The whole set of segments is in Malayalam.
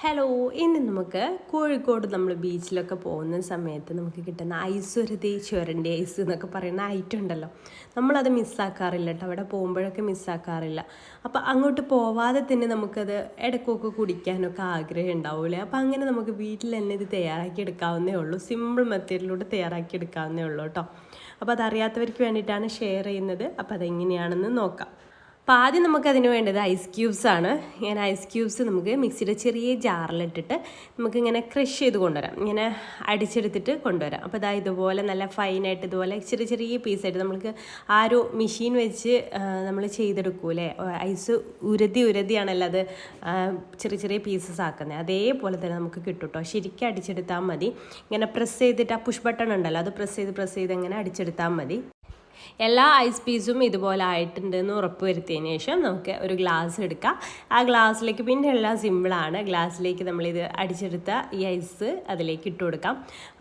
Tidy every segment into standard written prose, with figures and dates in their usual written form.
ഹലോ, ഇന്ന് നമുക്ക് കോഴിക്കോട് നമ്മൾ ബീച്ചിലൊക്കെ പോകുന്ന സമയത്ത് നമുക്ക് കിട്ടുന്ന ഐസുരുതി ചുരണ്ടി ഐസ് എന്നൊക്കെ പറയുന്ന ഐറ്റം ഉണ്ടല്ലോ. നമ്മളത് മിസ്സാക്കാറില്ല കേട്ടോ, അവിടെ പോകുമ്പോഴൊക്കെ മിസ്സാക്കാറില്ല. അപ്പോൾ അങ്ങോട്ട് പോവാതെ തന്നെ നമുക്കത് ഇടയ്ക്കൊക്കെ കുടിക്കാനൊക്കെ ആഗ്രഹം ഉണ്ടാവില്ലേ. അപ്പോൾ അങ്ങനെ നമുക്ക് വീട്ടിൽ തന്നെ ഇത് തയ്യാറാക്കി എടുക്കാവുന്നേ ഉള്ളൂ. സിമ്പിൾ മെത്തേഡിലൂടെ തയ്യാറാക്കി എടുക്കാവുന്നേ ഉള്ളൂ കേട്ടോ. അപ്പോൾ അതറിയാത്തവർക്ക് വേണ്ടിയിട്ടാണ് ഷെയർ ചെയ്യുന്നത്. അപ്പോൾ അതെങ്ങനെയാണെന്ന് നോക്കാം. അപ്പോൾ ആദ്യം നമുക്കതിന് വേണ്ടത് ഐസ് ക്യൂബ്സ് ആണ്. ഇങ്ങനെ ഐസ് ക്യൂബ്സ് നമുക്ക് മിക്സിയുടെ ചെറിയ ജാറിലിട്ടിട്ട് നമുക്കിങ്ങനെ ക്രഷ് ചെയ്ത് കൊണ്ടുവരാം, ഇങ്ങനെ അടിച്ചെടുത്തിട്ട് കൊണ്ടുവരാം. അപ്പോൾ ഇതാ ഇതുപോലെ നല്ല ഫൈനായിട്ട് ഇതുപോലെ ചെറിയ ചെറിയ പീസായിട്ട് നമുക്ക് ആ ഒരു മെഷീൻ വെച്ച് നമ്മൾ ചെയ്തെടുക്കൂലേ. ഐസ് ഉരതിയാണല്ലോ അത് ചെറിയ ചെറിയ പീസസ് ആക്കുന്നത്. അതേപോലെ തന്നെ നമുക്ക് കിട്ടും കേട്ടോ. ശരിക്കും അടിച്ചെടുത്താൽ മതി. ഇങ്ങനെ പ്രസ് ചെയ്തിട്ട് ആ പുഷ് ബട്ടൺ ഉണ്ടല്ലോ, അത് പ്രസ് ചെയ്ത് ഇങ്ങനെ അടിച്ചെടുത്താൽ മതി. എല്ലാ ഐസ് പീസും ഇതുപോലെ ആയിട്ടുണ്ടെന്ന് ഉറപ്പ് വരുത്തിയതിന് ശേഷം നമുക്ക് ഒരു ഗ്ലാസ് എടുക്കാം. ആ ഗ്ലാസ്സിലേക്ക് പിന്നെ എല്ലാം സിമ്പിളാണ്. ഗ്ലാസ്സിലേക്ക് നമ്മളിത് അടിച്ചെടുത്ത ഈ ഐസ് അതിലേക്ക് ഇട്ട് കൊടുക്കാം.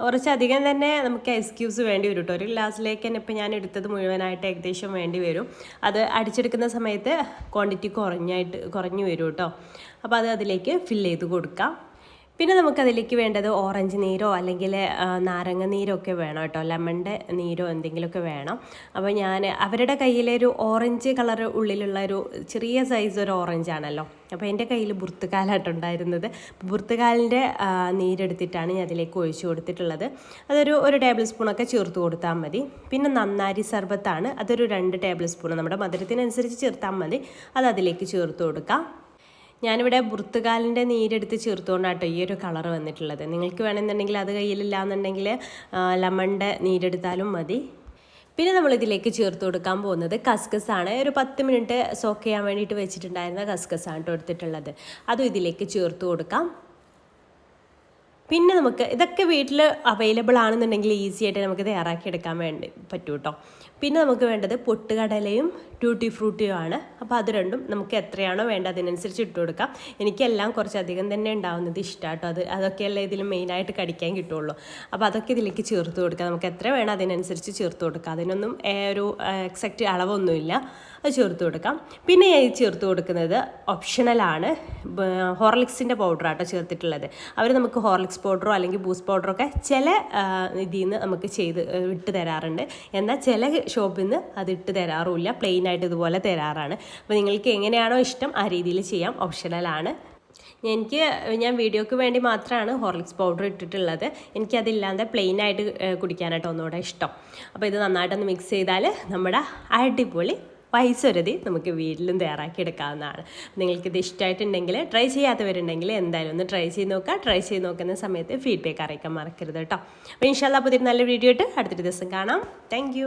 കുറച്ചധികം തന്നെ നമുക്ക് ഐസ് ക്യൂബ്സ് വേണ്ടി വരും കേട്ടോ. ഒരു ഗ്ലാസ്സിലേക്ക് തന്നെ ഇപ്പം ഞാൻ എടുത്തത് മുഴുവനായിട്ട് ഏകദേശം വേണ്ടി വരും. അത് അടിച്ചെടുക്കുന്ന സമയത്ത് ക്വാണ്ടിറ്റി കുറഞ്ഞു വരും കേട്ടോ. അപ്പോൾ അത് അതിലേക്ക് ഫില്ല് ചെയ്ത് കൊടുക്കാം. പിന്നെ നമുക്കതിലേക്ക് വേണ്ടത് ഓറഞ്ച് നീരോ അല്ലെങ്കിൽ നാരങ്ങ നീരോ ഒക്കെ വേണം കേട്ടോ. ലെമണിൻ്റെ നീരോ എന്തെങ്കിലുമൊക്കെ വേണം. അപ്പോൾ ഞാൻ അവരുടെ കയ്യിലൊരു ഓറഞ്ച് കളർ ഉള്ളിലുള്ള ഒരു ചെറിയ സൈസ് ഒരു ഓറഞ്ചാണല്ലോ. അപ്പോൾ എൻ്റെ കയ്യിൽ ബുർത്തുകാലായിട്ടുണ്ടായിരുന്നത്. ബുർത്തുകാലിൻ്റെ നീരെടുത്തിട്ടാണ് ഞാൻ അതിലേക്ക് ഒഴിച്ചു കൊടുത്തിട്ടുള്ളത്. ഒരു ടേബിൾ സ്പൂണൊക്കെ ചേർത്ത് കൊടുത്താൽ മതി. പിന്നെ നന്നാരി സർബത്താണ്, അതൊരു 2 ടേബിൾ സ്പൂൺ നമ്മുടെ മധുരത്തിനനുസരിച്ച് ചേർത്താൽ മതി. അത് അതിലേക്ക് ചേർത്ത് കൊടുക്കാം. ഞാനിവിടെ ബുർത്തുകാലിൻ്റെ നീരെടുത്ത് ചേർത്തുകൊണ്ടാട്ടോ ഈ ഒരു കളർ വന്നിട്ടുള്ളത്. നിങ്ങൾക്ക് വേണമെന്നുണ്ടെങ്കിൽ അത് കയ്യിലില്ല എന്നുണ്ടെങ്കിൽ ലെമണിൻ്റെ നീരെടുത്താലും മതി. പിന്നെ നമ്മളിതിലേക്ക് ചേർത്ത് കൊടുക്കാൻ പോകുന്നത് കസ്കസാണ്. ഒരു 10 മിനിറ്റ് സോക്ക് ചെയ്യാൻ വേണ്ടിയിട്ട് വെച്ചിട്ടുണ്ടായിരുന്ന കസ്കസാണ് കേട്ടോ എടുത്തിട്ടുള്ളത്. അതും ഇതിലേക്ക് ചേർത്ത് കൊടുക്കാം. പിന്നെ നമുക്ക് ഇതൊക്കെ വീട്ടിൽ അവൈലബിൾ ആണെന്നുണ്ടെങ്കിൽ ഈസി ആയിട്ട് നമുക്ക് തയ്യാറാക്കി എടുക്കാൻ പറ്റും കേട്ടോ. പിന്നെ നമുക്ക് വേണ്ടത് പൊട്ടുകടലയും ട്യൂട്ടി ഫ്രൂട്ടിയും ആണ്. അപ്പോൾ അത് രണ്ടും നമുക്ക് എത്രയാണോ വേണ്ടത് അതിനനുസരിച്ച് ഇട്ട് കൊടുക്കാം. എനിക്കെല്ലാം കുറച്ചധികം തന്നെ ഉണ്ടാവുന്നത് ഇഷ്ടമാണ് കേട്ടോ. അതൊക്കെയല്ലേ ഇതിൽ മെയിനായിട്ട് കടിക്കാൻ കിട്ടുള്ളൂ. അപ്പോൾ അതൊക്കെ ഇതിലേക്ക് ചേർത്ത് കൊടുക്കാം. നമുക്ക് എത്ര വേണം അതിനനുസരിച്ച് ചേർത്ത് കൊടുക്കാം. അതിനൊന്നും ഒരു എക്സാക്റ്റ് അളവൊന്നുമില്ല. അത് ചേർത്ത് കൊടുക്കാം. പിന്നെ ചേർത്ത് കൊടുക്കുന്നത് ഓപ്ഷണലാണ്. ഹോർലിക്സിൻ്റെ പൗഡറാട്ടോ ചേർത്തിട്ടുള്ളത്. അവർ നമുക്ക് ഹോർലിക്സ് പൗഡറോ അല്ലെങ്കിൽ ബൂസ്റ്റ് പൗഡറോ ഒക്കെ ചില ഇതിൽ നിന്ന് നമുക്ക് ഇട്ട് തരാറുണ്ട്. എന്നാൽ ചില ഷോപ്പിൽ നിന്ന് അത് ഇട്ട് തരാറുമില്ല, പ്ലെയിൻ ആയിട്ട് ഇതുപോലെ തരാറാണ്. അപ്പോൾ നിങ്ങൾക്ക് എങ്ങനെയാണോ ഇഷ്ടം ആ രീതിയിൽ ചെയ്യാം. ഓപ്ഷണലാണ്. ഞാൻ വീഡിയോക്ക് വേണ്ടി മാത്രമാണ് ഹോർലിക്സ് പൗഡർ ഇട്ടിട്ടുള്ളത്. എനിക്കതില്ലാതെ പ്ലെയിൻ ആയിട്ട് കുടിക്കാനായിട്ട് ഒന്നുകൂടെ ഇഷ്ടം. അപ്പോൾ ഇത് നന്നായിട്ടൊന്ന് മിക്സ് ചെയ്താൽ നമ്മുടെ അടിപൊളി ഐസുരുതി നമുക്ക് വീട്ടിലും തയ്യാറാക്കി എടുക്കാവുന്നതാണ്. നിങ്ങൾക്കിത് ഇഷ്ടമായിട്ടുണ്ടെങ്കിൽ, ട്രൈ ചെയ്യാത്തവരുണ്ടെങ്കിൽ എന്തായാലും ഒന്ന് ട്രൈ ചെയ്ത് നോക്കുക. ട്രൈ ചെയ്ത് നോക്കുന്ന സമയത്ത് ഫീഡ്ബാക്ക് അറിയിക്കാൻ മറക്കരുത് കേട്ടോ. അപ്പോൾ ഇൻഷാല്ലാ പുതിയൊരു നല്ല വീഡിയോ ഇട്ട് അടുത്തൊരു ദിവസം കാണാം. താങ്ക്